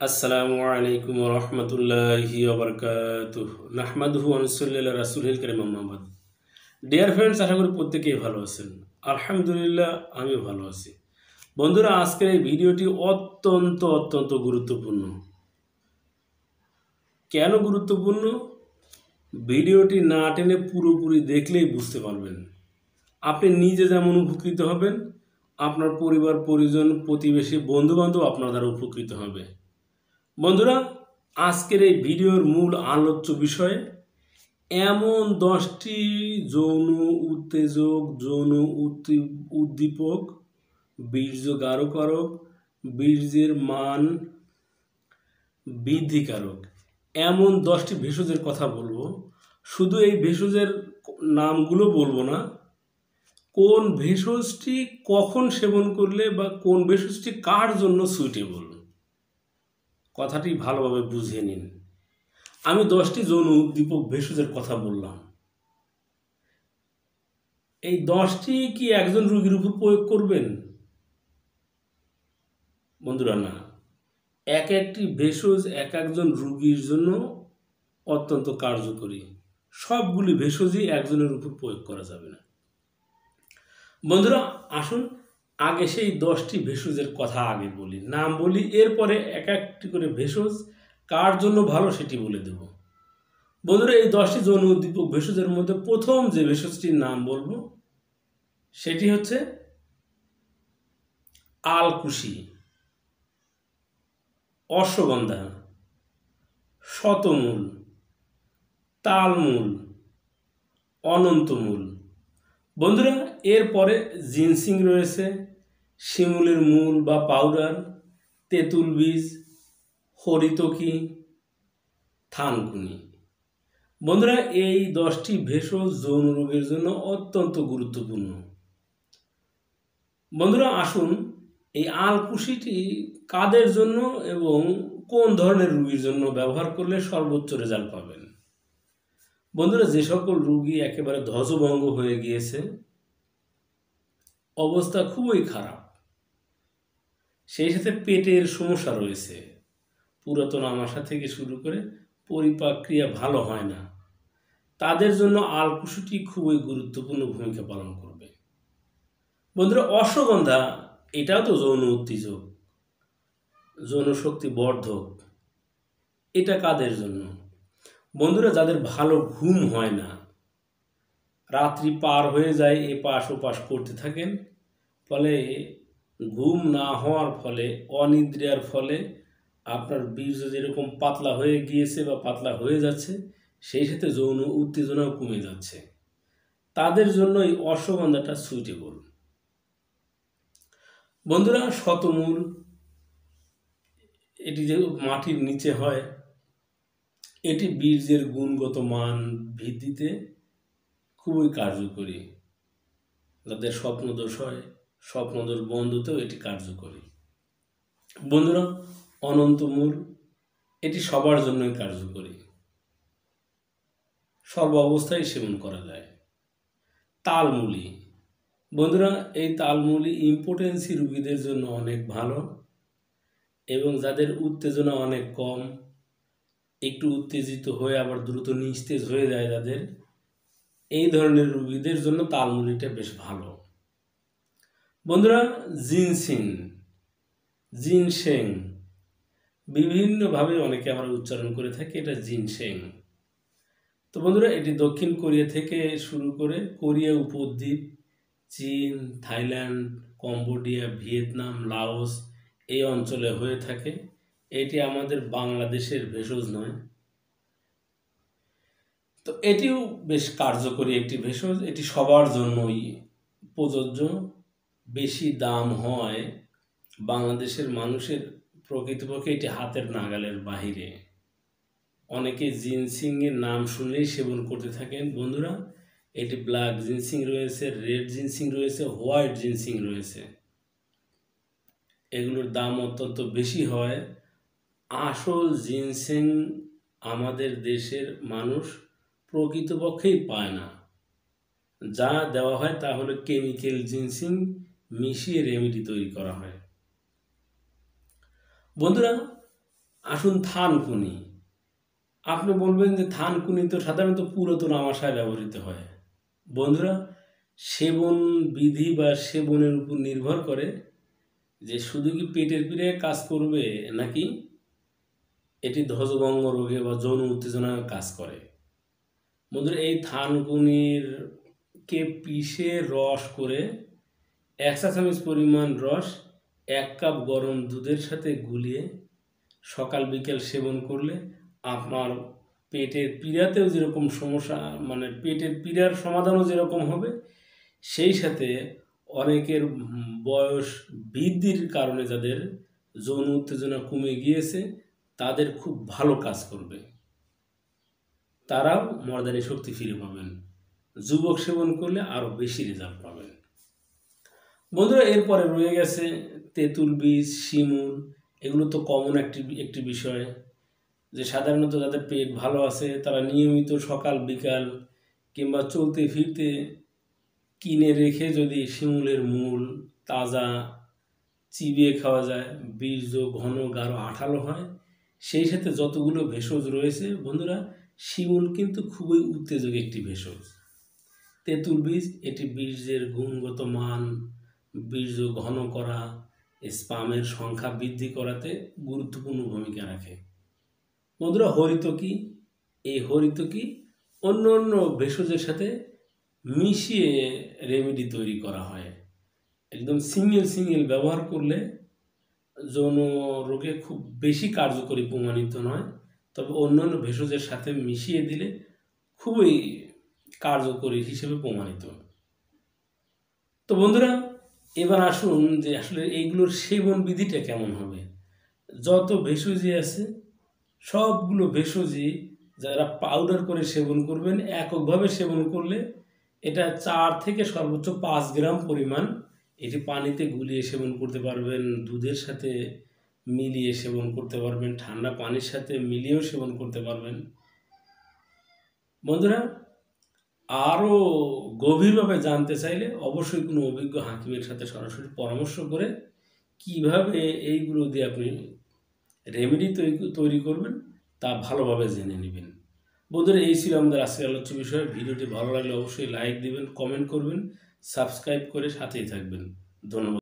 আসসালামু আলাইকুম ওয়া রাহমাতুল্লাহি ওয়া বারাকাতুহু নাহমাদুহু ওয়া নুসাল্লি আলা রাসূলিল কারীম আম্মা বাদ। ডিয়ার ফ্রেন্ডস, আশা করি প্রত্যেকেই ভালো আছেন। আলহামদুলিল্লাহ, আমিও ভালো আছি। বন্ধুরা, আজকের এই ভিডিওটি অত্যন্ত গুরুত্বপূর্ণ। কেন গুরুত্বপূর্ণ? ভিডিওটি না টেনে পুরোপুরি দেখলেই বুঝতে পারবেন। আপনি নিজে যেমন উপকৃত হবেন, আপনার পরিবার পরিজন প্রতিবেশী বন্ধুবান্ধব আপনার দ্বারা উপকৃত হবে। বন্ধুরা, আজকের এই ভিডিওর মূল আলোচ্য বিষয় এমন 10টি যৌন উত্তেজক, যৌন উদ্দীপক, বীর্য গাঢ়কারক, বীর্যের মান বৃদ্ধিকারক এমন 10টি ভেষজের কথা বলবো। শুধু এই ভেষজের নামগুলো বলবো না, কোন ভেষজটি কখন সেবন করলে বা কোন ভেষজটি কার জন্য সুইটেবল, কথাটি ভালোভাবে বুঝিয়ে নিন। আমি 10টি যৌন উদ্দীপক ভেষজের কথা বললাম। এই 10টি কি একজন রোগীর উপর প্রয়োগ করবেন? বন্ধুরা, না। এক একটি ভেষজ এক একজন রোগীর জন্য অত্যন্ত কার্যকরী। সবগুলি ভেষজই একজনের উপর প্রয়োগ করা যাবে না। বন্ধুরা, আসুন আগে সেই 10টি ভেষজের কথা আগে বলি, নাম বলি, এরপরে এক একটি করে ভেষজ কার জন্য ভালো সেটি বলে দেব। বন্ধুরা, এই 10টি যৌন উদ্দীপক ভেষজের মধ্যে প্রথম যে ভেষজটির নাম বলবো সেটি হচ্ছে আলকুশি, অশ্বগন্ধা, শতমূল, তালমূল, অনন্তমূল। বন্ধুরা, এরপরে জিনসিং রয়েছে, শিমুলের মূল বা পাউডার, তেঁতুল বীজ, হরিতকি, থানকুনি। বন্ধুরা, এই 10টি ভেষজ যৌন রোগের জন্য অত্যন্ত গুরুত্বপূর্ণ। বন্ধুরা, আসুন এই আলকুশিটি কাদের জন্য এবং কোন ধরনের রোগীর জন্য ব্যবহার করলে সর্বোচ্চ রেজাল্ট পাবেন। বন্ধুরা, যে সকল রোগী একেবারে ধ্বজভঙ্গ হয়ে গিয়েছে, অবস্থা খুবই খারাপ, সেই সাথে পেটের সমস্যা রয়েছে, পুরাতন আমাশা থেকে শুরু করে পরিপাক ক্রিয়া ভালো হয় না, তাদের জন্য আলকুশিটি খুবই গুরুত্বপূর্ণ ভূমিকা পালন করবে। বন্ধুরা, অশ্বগন্ধা এটাও তো যৌন উত্তেজক, যৌন শক্তি বর্ধক। এটা কাদের জন্য? বন্ধুরা, যাদের ভালো ঘুম হয় না, রাত্রি পার হয়ে যায় এপাশ ওপাশ করতে থাকেন, ফলে ঘুম না হওয়ার ফলে, অনিদ্রার ফলে আপনার বীর্য যেরকম পাতলা হয়ে গিয়েছে বা পাতলা হয়ে যাচ্ছে, সেই সাথে যৌন উত্তেজনাও কমে যাচ্ছে, তাদের জন্য এই অশ্বগন্ধাটা সুইটেবল। বন্ধুরা, শতমূল, এটি যে মাটির নিচে হয়, এটি বীর্যের গুণগত মান বৃদ্ধিতে খুবই কার্যকরী। যাদের স্বপ্নদোষ হয়, স্বপ্নদোষ বন্ধতেও এটি কার্যকরী। বন্ধুরা, অনন্তমূল, এটি সবার জন্যই কার্যকরী, সর্ব অবস্থায় সেবন করা যায়। তালমূলি, বন্ধুরা, এই তালমূলি ইম্পোটেন্সি রোগীদের জন্য অনেক ভালো এবং যাদের উত্তেজনা অনেক কম, একটু উত্তেজিত হয়ে আবার দ্রুত নিস্তেজ হয়ে যায় যাদের, এই ধরনের রোগীদের জন্য তালমূলিটা বেশ ভালো। বন্ধুরা, জিনসেং, বিভিন্নভাবে অনেকে আমরা উচ্চারণ করে থাকি, এটা জিনসেং। তো বন্ধুরা, এটি দক্ষিণ কোরিয়া থেকে শুরু করে কোরিয়া উপদ্বীপ, চীন, থাইল্যান্ড, কম্বোডিয়া, ভিয়েতনাম, লাওস এই অঞ্চলে হয়ে থাকে। এটি আমাদের বাংলাদেশের ভেষজ নয়। তো এটিও বেশ কার্যকরী একটি ভেষজ, এটি সবার জন্যই প্রযোজ্য। বেশি দাম হয়, বাংলাদেশের মানুষের প্রকৃতপক্ষে এটি হাতের নাগালের বাহিরে। অনেকে জিনসিংয়ের নাম শুনলেই সেবন করতে থাকেন। বন্ধুরা, এটি ব্ল্যাক জিনসিং রয়েছে, রেড জিনসিং রয়েছে, হোয়াইট জিনসিং রয়েছে। এগুলোর দাম অত্যন্ত বেশি হয়। আসল জিনসিং আমাদের দেশের মানুষ প্রকৃতপক্ষেই পায় না। যা দেওয়া হয় তা হলো কেমিক্যাল জিনসিং মিশিয়ে রেমেডি তৈরি করা হয়। বন্ধুরা, আসুন থানকুনি। আপনি বলবেন যে থানকুনি তো সাধারণত পুরাতন আমাশায় ব্যবহৃত হয়। বন্ধুরা, সেবন বিধি বা সেবনের উপর নির্ভর করে যে শুধু কি পেটের পীড়ায় কাজ করবে, নাকি এটি ধ্বজভঙ্গ রোগে বা যৌন উত্তেজনায় কাজ করে। বন্ধুরা, এই থানকুনির কে পিষে রস করে 1 চা চামচ পরিমাণ রস 1 কাপ গরম দুধের সাথে গুলিয়ে সকাল বিকেল সেবন করলে আপনার পেটের পীড়াতেও যেরকম সমস্যা, মানে পেটের পীড়ার সমাধানও যেরকম হবে, সেই সাথে অনেকের বয়স বৃদ্ধির কারণে যাদের যৌন উত্তেজনা কমে গিয়েছে তাদের খুব ভালো কাজ করবে, তারাও মর্দানি শক্তি ফিরে পাবেন। যুবক সেবন করলে আরও বেশি রেজাল্ট পাবেন। বন্ধুরা, এরপরে রয়ে গেছে তেঁতুল বীজ, শিমুল। এগুলো তো কমন একটি বিষয়, যে সাধারণত যাদের পেট ভালো আছে তারা নিয়মিত সকাল বিকাল কিংবা চলতে ফিরতে কিনে রেখে যদি শিমুলের মূল তাজা চিবিয়ে খাওয়া যায়, বীজ ঘন গাঢ় আঠালো হয়। সেই সাথে যতগুলো ভেষজ রয়েছে বন্ধুরা, শিমুল কিন্তু খুবই উত্তেজক একটি ভেষজ। তেঁতুল বীজ, এটি বীজের গুণগত মান, বীজ ঘন করা, স্পামের সংখ্যা বৃদ্ধি করাতে গুরুত্বপূর্ণ ভূমিকা রাখে। বন্ধুরা, হরিতকি, এই হরিতকি অন্য অন্য ভেষজের সাথে মিশিয়ে রেমেডি তৈরি করা হয়। একদম সিঙ্গেল ব্যবহার করলে যৌন রোগে খুব বেশি কার্যকরী প্রমাণিত নয়, তবে অন্যান্য ভেষজের সাথে মিশিয়ে দিলে খুবই কার্যকরী হিসেবে প্রমাণিত। তো বন্ধুরা, এবার আসুন যে আসলে এইগুলোর সেবন বিধিটা কেমন হবে। যত ভেষজই আছে সবগুলো ভেষজই যারা পাউডার করে সেবন করবেন, এককভাবে সেবন করলে এটা 4 থেকে সর্বোচ্চ 5 গ্রাম পরিমাণ এটি পানিতে গুলিয়ে সেবন করতে পারবেন, দুধের সাথে মিলিয়ে সেবন করতে পারবেন, ঠান্ডা পানির সাথে মিলিয়েও সেবন করতে পারবেন। বন্ধুরা, আরও গভীরভাবে জানতে চাইলে অবশ্যই কোনো অভিজ্ঞ হাকিমের সাথে সরাসরি পরামর্শ করে কিভাবে এইগুলো দিয়ে আপনি রেমেডি তৈরি করবেন তা ভালোভাবে জেনে নেবেন। বন্ধুরা, এই ছিল আমাদের আজকের আলোচ্য বিষয়। ভিডিওটি ভালো লাগলে অবশ্যই লাইক দিবেন, কমেন্ট করবেন, সাবস্ক্রাইব করে সাথেই থাকবেন। ধন্যবাদ।